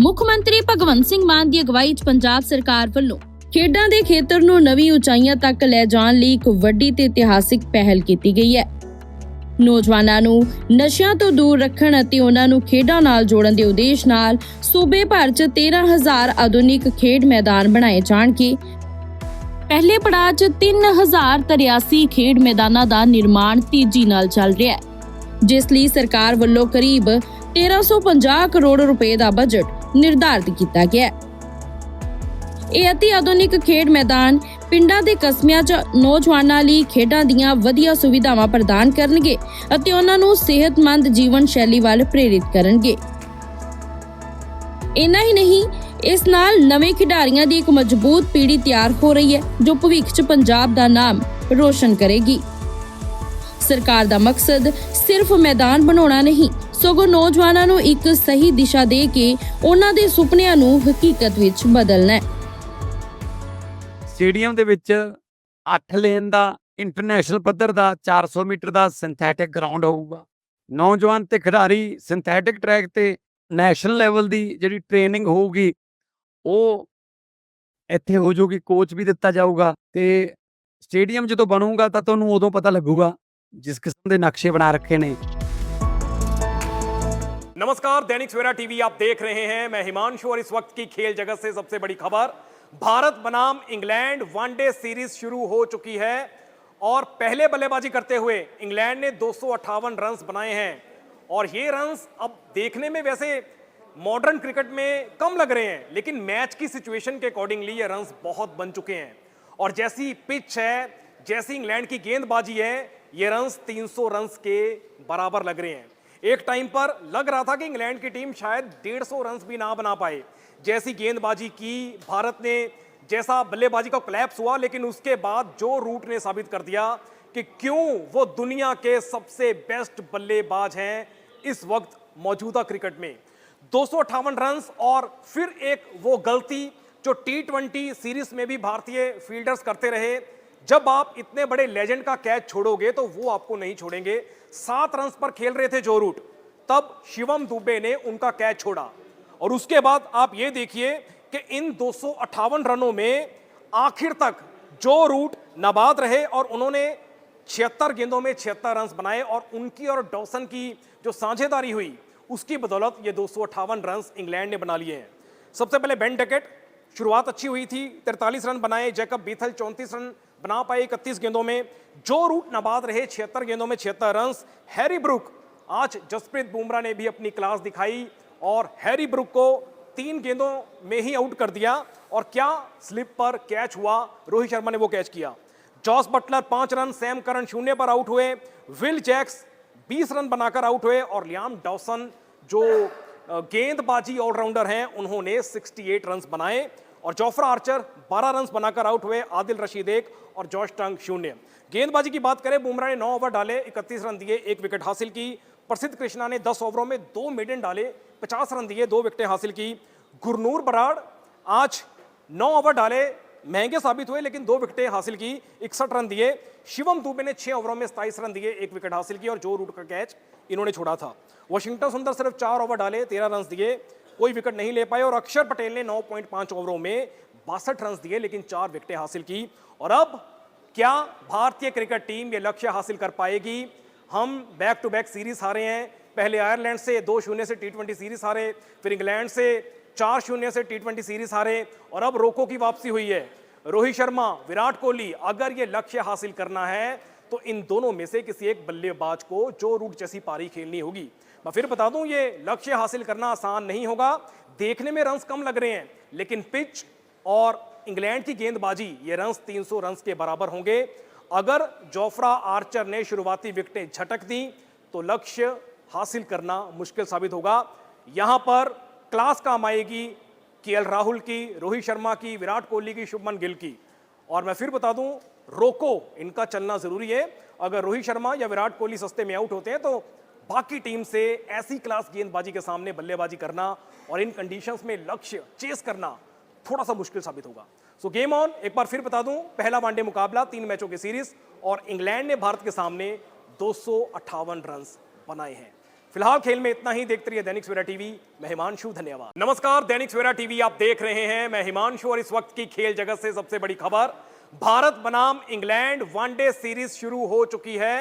ਮੁੱਖ ਮੰਤਰੀ ਭਗਵੰਤ ਸਿੰਘ ਮਾਨ ਦੀ ਅਗਵਾਈ 'ਚ ਪੰਜਾਬ ਸਰਕਾਰ ਵੱਲੋਂ ਖੇਡਾਂ ਦੇ ਖੇਤਰ ਨੂੰ ਨਵੀਂ ਉਚਾਈਆਂ ਤੱਕ ਲੈ ਜਾਣ ਲਈ ਇੱਕ ਵੱਡੀ ਤੇ ਇਤਿਹਾਸਿਕ ਪਹਿਲ ਕੀਤੀ ਗਈ ਹੈ। ਨੌਜਵਾਨਾਂ ਨੂੰ ਨਸ਼ਿਆਂ ਤੋਂ ਦੂਰ ਰੱਖਣ ਅਤੇ ਉਹਨਾਂ ਨੂੰ ਖੇਡਾਂ ਨਾਲ ਜੋੜਨ ਦੇ ਉਦੇਸ਼ ਨਾਲ ਸੂਬੇ ਭਰ 'ਚ 13,000 ਆਧੁਨਿਕ ਖੇਡ ਮੈਦਾਨ ਬਣਾਏ ਜਾਣਗੇ। ਪਹਿਲੇ ਪੜਾਅ 'ਚ 3,083 ਖੇਡ ਮੈਦਾਨਾਂ ਦਾ ਨਿਰਮਾਣ ਤੇਜ਼ੀ ਨਾਲ ਚੱਲ ਰਿਹਾ ਹੈ, ਜਿਸ ਲਈ ਸਰਕਾਰ ਵੱਲੋਂ ਕਰੀਬ 1350 ਕਰੋੜ ਰੁਪਏ ਦਾ ਬਜਟ ਨਿਰਧਾਰਿਤ ਕੀਤਾ ਗਿਆ ਹੈ। ਇਹ ਅਤੀ ਆਧੁਨਿਕ ਖੇਡ ਮੈਦਾਨ ਪਿੰਡਾਂ ਦੇ ਕਸਬਿਆਂ 'ਚ ਨੌਜਵਾਨਾਂ ਲਈ ਖੇਡਾਂ ਦੀਆਂ ਵਧੀਆ ਸੁਵਿਧਾਵਾਂ ਪ੍ਰਦਾਨ ਕਰਨਗੇ ਅਤੇ ਉਹਨਾਂ ਨੂੰ ਸਿਹਤਮੰਦ ਜੀਵਨ ਸ਼ੈਲੀ ਵੱਲ ਪ੍ਰੇਰਿਤ ਕਰਨਗੇ। ਇੰਨਾ ਹੀ ਨਹੀਂ, ਇਸ ਨਾਲ ਨਵੇਂ ਖਿਡਾਰੀਆਂ ਦੀ ਇੱਕ ਮਜ਼ਬੂਤ ਪੀੜ੍ਹੀ ਤਿਆਰ ਹੋ ਰਹੀ ਹੈ ਜੋ ਭਵਿੱਖ 'ਚ ਪੰਜਾਬ ਦਾ ਨਾਮ ਰੋਸ਼ਨ ਕਰੇਗੀ। ਸਰਕਾਰ ਦਾ ਮਕਸਦ ਸਿਰਫ ਮੈਦਾਨ ਬਣਾਉਣਾ ਨਹੀਂ, ਸਗੋਂ ਨੌਜਵਾਨਾਂ ਨੂੰ ਇੱਕ ਸਹੀ ਦਿਸ਼ਾ ਦੇ ਕੇ ਉਹਨਾਂ ਦੇ ਸੁਪਨਿਆਂ ਨੂੰ ਹਕੀਕਤ ਵਿੱਚ ਬਦਲਣਾ ਹੈ। ਸਟੇਡੀਅਮ ਦੇ ਵਿੱਚ 8 ਲੇਨ ਦਾ ਇੰਟਰਨੈਸ਼ਨਲ ਪੱਧਰ ਦਾ 400 ਮੀਟਰ ਦਾ ਸਿੰਥੈਟਿਕ ਗਰਾਊਂਡ ਹੋਊਗਾ। ਨੌਜਵਾਨ ਤੇ ਖਿਡਾਰੀ ਸਿੰਥੈਟਿਕ ਟਰੈਕ ਤੇ ਨੈਸ਼ਨਲ ਲੈਵਲ ਦੀ ਜਿਹੜੀ ਟ੍ਰੇਨਿੰਗ ਹੋਊਗੀ ਉਹ ਇੱਥੇ ਹੋ ਜਾਊਗੀ। ਕੋਚ ਵੀ ਦਿੱਤਾ ਜਾਊਗਾ ਤੇ ਸਟੇਡੀਅਮ ਜਦੋਂ ਬਣੂਗਾ ਤਾਂ ਤੁਹਾਨੂੰ ਉਦੋਂ ਪਤਾ ਲੱਗੂਗਾ जिस किस्म के नक्शे बना रखे ने। नमस्कार, दैनिक सवेरा टीवी आप देख रहे हैं। मैं हिमांशु और इस वक्त की खेल जगत से सबसे बड़ी खबर, भारत बनाम इंग्लैंड वनडे सीरीज शुरू हो चुकी है और पहले बल्लेबाजी करते हुए इंग्लैंड ने 258 रन्स बनाए हैं और ये रन्स अब देखने में वैसे मॉडर्न क्रिकेट में कम लग रहे हैं, लेकिन मैच की सिचुएशन के अकॉर्डिंगली ये रन्स बहुत बन चुके हैं और जैसी पिच है, जैसी इंग्लैंड की गेंदबाजी है, ये रन्स 300 रन्स के बराबर लग रहे हैं। एक टाइम पर लग रहा था कि इंग्लैंड की टीम शायद 150 रन्स भी ना बना पाए। जैसी गेंदबाजी की भारत ने, जैसा बल्लेबाजी का कोलैप्स हुआ, लेकिन उसके बाद जो रूट ने साबित कर दिया कि क्यों वो दुनिया के सबसे बेस्ट बल्लेबाज हैं इस वक्त मौजूदा क्रिकेट में। 258 रन्स और फिर एक वो गलती जो T20 सीरीज में भी भारतीय फील्डर्स करते रहे। जब आप इतने बड़े लेजेंड का कैच छोड़ोगे तो वो आपको नहीं छोड़ेंगे। 7 रन्स पर खेल रहे थे जो रूट, तब शिवम दुबे ने उनका कैच छोड़ा और उसके बाद आप ये देखिए कि इन 258 रनों में आखिर तक जो रूट नाबाद रहे और उन्होंने 76 गेंदों में 76 रन्स बनाए और उनकी और डॉसन की जो साझेदारी हुई उसकी बदौलत ये 258 रन्स इंग्लैंड ने बना लिए हैं। सबसे पहले बेन डकेट, शुरुआत अच्छी हुई थी, 43 रन बनाए। जैकब बीथल 34 रन बना पाए 31 गेंदों में। जो रूट नाबाद रहे 76 गेंदों में 76 रन्स। हैरी ब्रुक, आज जसप्रीत बुमराह ने भी अपनी क्लास दिखाई और हैरी ब्रुक को 3 गेंदों में ही आउट कर दिया और क्या स्लिप पर कैच हुआ, रोहित शर्मा ने वो कैच किया। Jos Buttler 5 run, Sam Curran 0 पर आउट हुए। विल जैक्स 20 रन बनाकर आउट हुए और लियाम डॉसन जो गेंदबाजी ऑलराउंडर हैं उन्होंने 68 रन्स बनाए और जोफ्रा आर्चर 12 रन्स बनाकर आउट हुए। आदिल रशीद 1 और जॉश टंग 0। गेंदबाजी की बात करें, बुमराह ने 9 ओवर डाले, 31 रन दिए, 1 विकेट हासिल की। प्रसिद्ध कृष्णा ने 10 ओवरों में 2 मेडन डाले, 50 रन दिए, 2 विकेटें हासिल की। गुरनूर बराड़ आज 9 ओवर डाले, महंगे साबित हुए लेकिन 2 विकेटें हासिल की, 61 रन दिए। शिवम दुबे ने 6 ओवरों में 27 रन दिए, 1 विकेट हासिल की और जो रूट का कैच इन्होंने छोड़ा था। वाशिंगटन सुंदर सिर्फ 4 ओवर डाले, 13 रन दिए, कोई विकेट नहीं ले पाए और अक्षर पटेल ने 9.5 ओवरों में 62 रन दिए लेकिन 4 विकेटें हासिल की। और अब क्या भारतीय क्रिकेट टीम ये लक्ष्य हासिल कर पाएगी? हम बैक टू बैक सीरीज हारे हैं, पहले आयरलैंड से 2-0 से T20 सीरीज हारे, फिर इंग्लैंड से 4-0 से T20 सीरीज हारे और अब रोको की वापसी हुई है। रोहित शर्मा, विराट कोहली, अगर ये लक्ष्य हासिल करना है तो इन दोनों में से किसी एक बल्लेबाज को जो रूट जैसी पारी खेलनी होगी। मैं फिर बता दूं, ये लक्ष्य हासिल करना आसान नहीं होगा। देखने में रन्स कम लग रहे हैं लेकिन पिच और इंग्लैंड की गेंदबाजी, ये रन्स 300 रन्स के बराबर होंगे। अगर जोफ्रा आर्चर ने शुरुआती विकेटें झटक दी तो लक्ष्य हासिल करना मुश्किल साबित होगा। यहां पर क्लास काम आएगी केएल राहुल की, रोहित शर्मा की, विराट कोहली की, शुभमन गिल की। और मैं फिर बता दूं, रोको इनका चलना जरूरी है। अगर रोहित शर्मा या विराट कोहली सस्ते में आउट होते हैं तो बाकी टीम से ऐसी क्लास गेंदबाजी के सामने बल्लेबाजी करना और इन कंडीशंस में लक्ष्य चेस करना थोड़ा सा मुश्किल साबित होगा। सो गेम ऑन। एक बार फिर बता दूं, पहला वनडे मुकाबला 3 मैचों की सीरीज और इंग्लैंड ने भारत के सामने 258 रन बनाए हैं। फिलहाल खेल में इतना ही। देखते रहिए दैनिक सवेरा टीवी। मैं हिमांशु, धन्यवाद। नमस्कार, दैनिक सवेरा टीवी आप देख रहे हैं। मैं हिमांशु और इस वक्त की खेल जगत से सबसे बड़ी खबर, भारत बनाम इंग्लैंड वनडे सीरीज शुरू हो चुकी है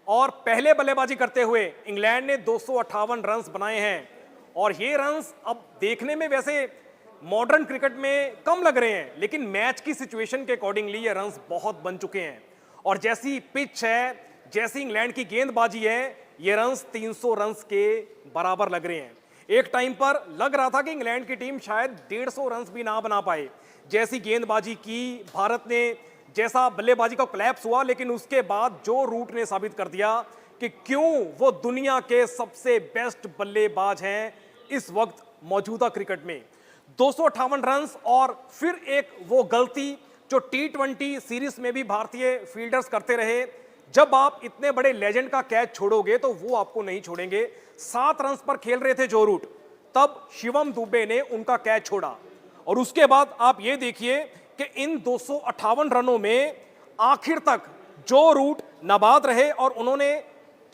और पहले बल्लेबाजी करते हुए इंग्लैंड ने 258 रन्स बनाए हैं और ये रन्स अब देखने में वैसे मॉडर्न क्रिकेट में कम लग रहे हैं, लेकिन मैच की सिचुएशन के अकॉर्डिंगली ये रन्स बहुत बन चुके हैं। और जैसी पिच है, जैसी इंग्लैंड की गेंदबाजी है, ये रन्स 300 रन्स के बराबर लग रहे हैं। एक टाइम पर लग रहा था कि इंग्लैंड की टीम शायद 150 रन्स भी ना बना पाए। जैसी गेंदबाजी की भारत ने, जैसा बल्लेबाजी का कोलैप्स हुआ, लेकिन उसके बाद जो रूट ने साबित कर दिया कि क्यों वो दुनिया के सबसे बेस्ट बल्लेबाज हैं इस वक्त मौजूदा क्रिकेट में। 258 रन्स और फिर एक वो गलती जो T20 सीरीज में भी भारतीय फील्डर्स करते रहे। जब आप इतने बड़े लेजेंड का कैच छोड़ोगे तो वो आपको नहीं छोड़ेंगे। 7 रन्स पर खेल रहे थे जो रूट, तब शिवम दुबे ने उनका कैच छोड़ा और उसके बाद आप ये देखिए कि इन 258 रनों में आखिर तक जो रूट नाबाद रहे और उन्होंने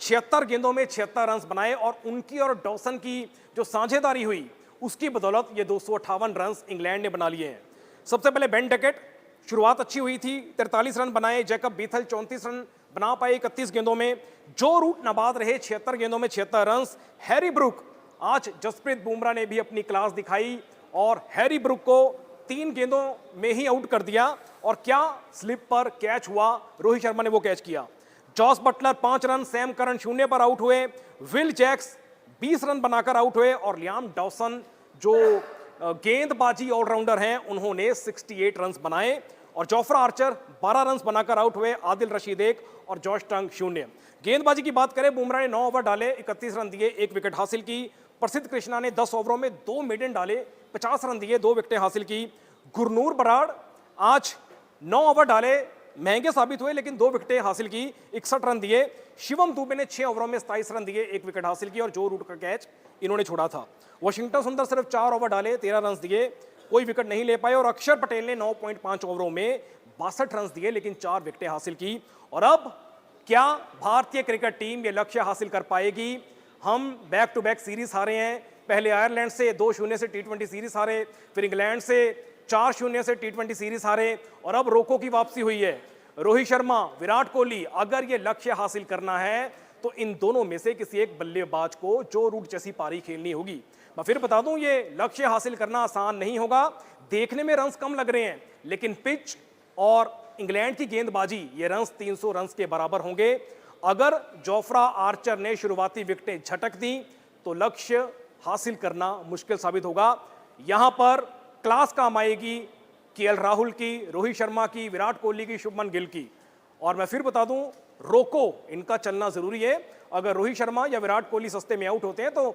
76 गेंदों में 76 रन्स बनाए और उनकी और डॉसन की जो साझेदारी हुई उसकी बदौलत ये 258 रन्स इंग्लैंड ने बना लिए हैं। सबसे पहले बेन डकेट, शुरुआत अच्छी हुई थी, 43 रन बनाए। जैकब बीथल 34 रन बना पाए 31 गेंदों में। जो रूट नाबाद रहे 76 गेंदों में 76 रन्स। हैरी ब्रुक, आज जसप्रीत बुमराह ने भी अपनी क्लास दिखाई और हैरी ब्रुक को 3 गेंदों में ही आउट कर दिया और क्या स्लिप पर कैच हुआ, रोहित शर्मा ने वो कैच किया। Jos Buttler 5 run, Sam Curran 0 पर आउट हुए। विल जैक्स 20 रन बनाकर आउट हुए और लियाम डॉसन जो गेंदबाजी ऑलराउंडर हैं उन्होंने 68 रन्स बनाए और जोफ्रा आर्चर 12 रन्स बनाकर आउट हुए। आदिल रशीद 1 और जॉश टंग 0। गेंदबाजी की बात करें, बुमराह ने 9 ओवर डाले, 31 रन दिए, 1 विकेट हासिल की। प्रसिद्ध कृष्णा ने 10 ओवरों में 2 मेडन डाले, 50 रन दिए, 2 विकेटें हासिल की। गुरनूर बराड़ आज 9 ओवर डाले, महंगे साबित हुए लेकिन 2 विकेटें हासिल की, 61 रन दिए। शिवम दुबे ने 6 ओवरों में 27 रन दिए, 1 विकेट हासिल की और जो रूट का कैच इन्होंने छोड़ा था। वाशिंगटन सुंदर सिर्फ 4 ओवर डाले, 13 रन दिए, कोई विकेट नहीं ले पाए और अक्षर पटेल ने 9.5 ओवरों में 62 रन दिए लेकिन 4 विकेटें हासिल की। और अब क्या भारतीय क्रिकेट टीम ये लक्ष्य हासिल कर पाएगी? हम बैक टू बैक सीरीज हारे हैं, पहले आयरलैंड से 2-0 से T20 सीरीज हारे, फिर इंग्लैंड से 4-0 से T20 सीरीज हारे और अब रोको की वापसी हुई है। रोहित शर्मा, विराट कोहली, अगर ये लक्ष्य हासिल करना है तो इन दोनों में से किसी एक बल्लेबाज को जो रूट जैसी पारी खेलनी होगी। मैं फिर बता दूं, ये लक्ष्य हासिल करना आसान नहीं होगा। देखने में रन्स कम लग रहे हैं लेकिन पिच और इंग्लैंड की गेंदबाजी, ये रन्स 300 रन्स के बराबर होंगे। अगर जोफ्रा आर्चर ने शुरुआती विकेटें झटक दी तो लक्ष्य हासिल करना मुश्किल साबित होगा। यहां पर क्लास काम आएगी केएल राहुल की, रोहित शर्मा की, विराट कोहली की, शुभमन गिल की। और मैं फिर बता दूं, रोको इनका चलना जरूरी है। अगर रोहित शर्मा या विराट कोहली सस्ते में आउट होते हैं तो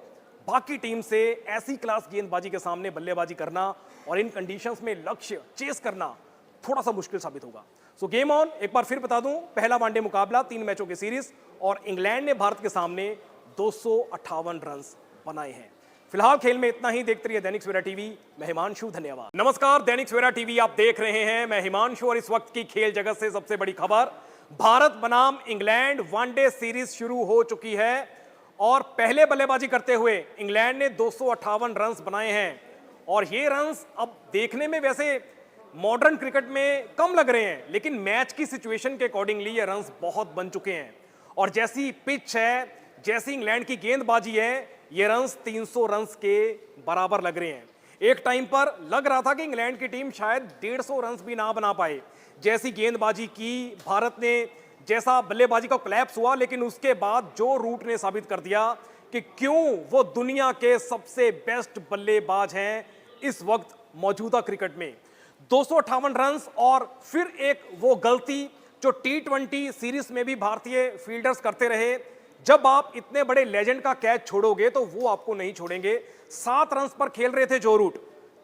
बाकी टीम से ऐसी क्लास गेंदबाजी के सामने बल्लेबाजी करना और इन कंडीशंस में लक्ष्य चेस करना थोड़ा सा मुश्किल साबित होगा। सो गेम ऑन। एक बार फिर बता दूं, पहला वनडे मुकाबला 3 मैचों की सीरीज और इंग्लैंड ने भारत के सामने 258 रन्स बनाए हैं। फिलहाल खेल में इतना ही। देखते रहिए दैनिक सवेरा टीवी। मैं हिमांशु, धन्यवाद। नमस्कार, दैनिक सवेरा टीवी आप देख रहे हैं। मैं हिमांशु और इस वक्त की खेल जगत से सबसे बड़ी खबर, भारत बनाम इंग्लैंड वनडे सीरीज शुरू हो चुकी है और पहले बल्लेबाजी करते हुए इंग्लैंड ने 258 रन्स बनाए हैं और ये रन्स अब देखने में वैसे मॉडर्न क्रिकेट में कम लग रहे हैं लेकिन मैच की सिचुएशन के अकॉर्डिंगली ये रन्स बहुत बन चुके हैं। और जैसी पिच है, जैसी इंग्लैंड की गेंदबाजी है, ये रन्स 300 रन्स के बराबर लग रहे हैं। एक टाइम पर लग रहा था कि इंग्लैंड की टीम शायद 150 रन्स भी ना बना पाए। जैसी गेंदबाजी की भारत ने, जैसा बल्लेबाजी का कोलैप्स हुआ, लेकिन उसके बाद जो रूट ने साबित कर दिया कि क्यों वो दुनिया के सबसे बेस्ट बल्लेबाज हैं इस वक्त मौजूदा क्रिकेट में। 258 रन्स और फिर एक वो गलती जो T20 सीरीज में भी भारतीय फील्डर्स करते रहे। जब आप इतने बड़े लेजेंड का कैच छोड़ोगे तो वो आपको नहीं छोड़ेंगे। 7 रन्स पर खेल रहे थे जो रूट,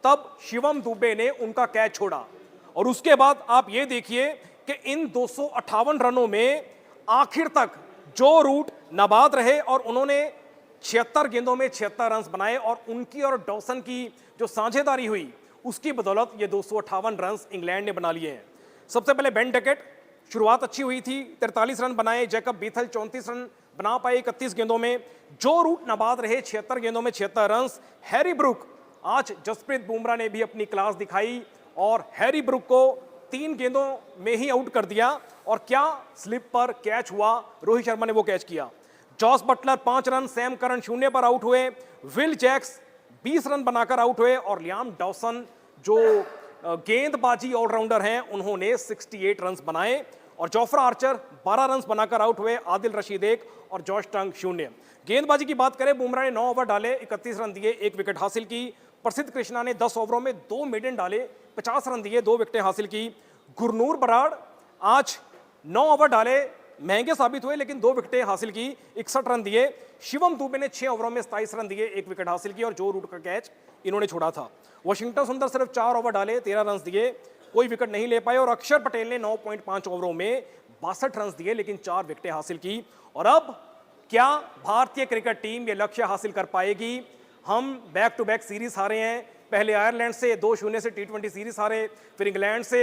तब शिवम दुबे ने उनका कैच छोड़ा और उसके बाद आप ये देखिए कि इन 258 रनों में आखिर तक जो रूट नाबाद रहे और उन्होंने 76 गेंदों में 76 रन्स बनाए और उनकी और डॉसन की जो साझेदारी हुई उसकी बदौलत ये 258 रन्स इंग्लैंड ने बना लिए हैं। सबसे पहले बेन डकेट, शुरुआत अच्छी हुई थी, 43 रन बनाए। जैकब बीथल 34 रन बना पाए 31 गेंदों में। जो रूट नाबाद रहे 76 गेंदों में 76 रन। हैरी ब्रुक, आज जसप्रीत बुमराह ने भी अपनी क्लास दिखाई और हैरी ब्रुक को 3 गेंदों में ही आउट कर दिया। और क्या स्लिप पर कैच हुआ, रोहित शर्मा ने वो कैच किया। Jos Buttler 5 run, Sam Curran 0 पर आउट हुए। विल जैक्स 20 रन बनाकर आउट हुए और लियाम डॉसन जो गेंदबाजी ऑलराउंडर हैं उन्होंने 68 रन बनाए। और जोफ्रा आर्चर 12 रन बनाकर आउट हुए। आदिल रशीद 1 और जॉश टंग 0। गेंदबाजी की बात करें, बुमराह ने 9 ओवर डाले, 31 रन दिए, 1 विकेट हासिल की। प्रसिद्ध कृष्णा ने 10 ओवरों में 2 मेडन डाले, 50 रन दिए, 2 विकेटें हासिल की। गुरनूर बराड़ आज 9 ओवर डाले, महंगे साबित हुए लेकिन 2 विकेटें हासिल की, 61 रन दिए। शिवम दुबे ने 6 ओवरों में 27 रन दिए, 1 विकेट हासिल की और जो रूट का कैच इन्होंने छोड़ा था। वाशिंगटन सुंदर सिर्फ 4 ओवर डाले, 13 रन दिए, कोई विकेट नहीं ले पाए। और अक्षर पटेल ने 9.5 ओवरों में 62 रन दिए लेकिन 4 विकेटें हासिल की। और अब क्या भारतीय क्रिकेट टीम ये लक्ष्य हासिल कर पाएगी? हम बैक टू बैक सीरीज हारे हैं, पहले आयरलैंड से 2-0 से T20 सीरीज हारे, फिर इंग्लैंड से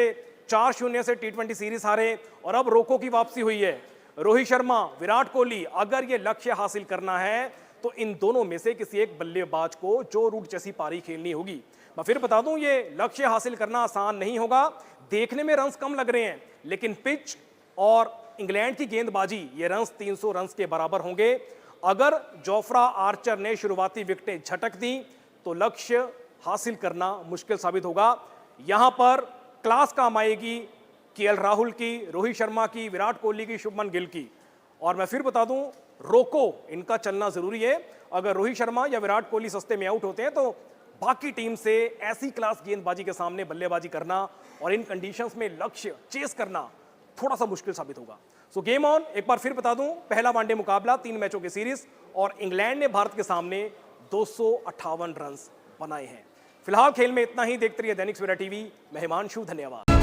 4-0 से T20 सीरीज हारे और अब रोको की वापसी हुई है। रोहित शर्मा, विराट कोहली, अगर ये लक्ष्य हासिल करना है तो इन दोनों में से किसी एक बल्लेबाज को जो रूट जैसी पारी खेलनी होगी। मैं फिर बता दूं, ये लक्ष्य हासिल करना आसान नहीं होगा। देखने में रन्स कम लग रहे हैं लेकिन पिच और इंग्लैंड की गेंदबाजी, ये रन्स 300 रन्स के बराबर होंगे। अगर जोफ्रा आर्चर ने शुरुआती विकेटें झटक दी तो लक्ष्य हासिल करना मुश्किल साबित होगा। यहां पर क्लास काम आएगी केएल राहुल की, रोहित शर्मा की, विराट कोहली की, शुभमन गिल की। और मैं फिर बता दूं, रोको इनका चलना जरूरी है। अगर रोहित शर्मा या विराट कोहली सस्ते में आउट होते हैं तो बाकी टीम से ऐसी क्लास गेंदबाजी के सामने बल्लेबाजी करना और इन कंडीशंस में लक्ष्य चेस करना थोड़ा सा मुश्किल साबित होगा। सो गेम ऑन। एक बार फिर बता दूं, पहला वनडे मुकाबला 3 मैचों की सीरीज और इंग्लैंड ने भारत के सामने 258 रन बनाए हैं। फिलहाल खेल में इतना ही। देखते रहिए दैनिक सवेरा टीवी। मैं हिमांशु, धन्यवाद।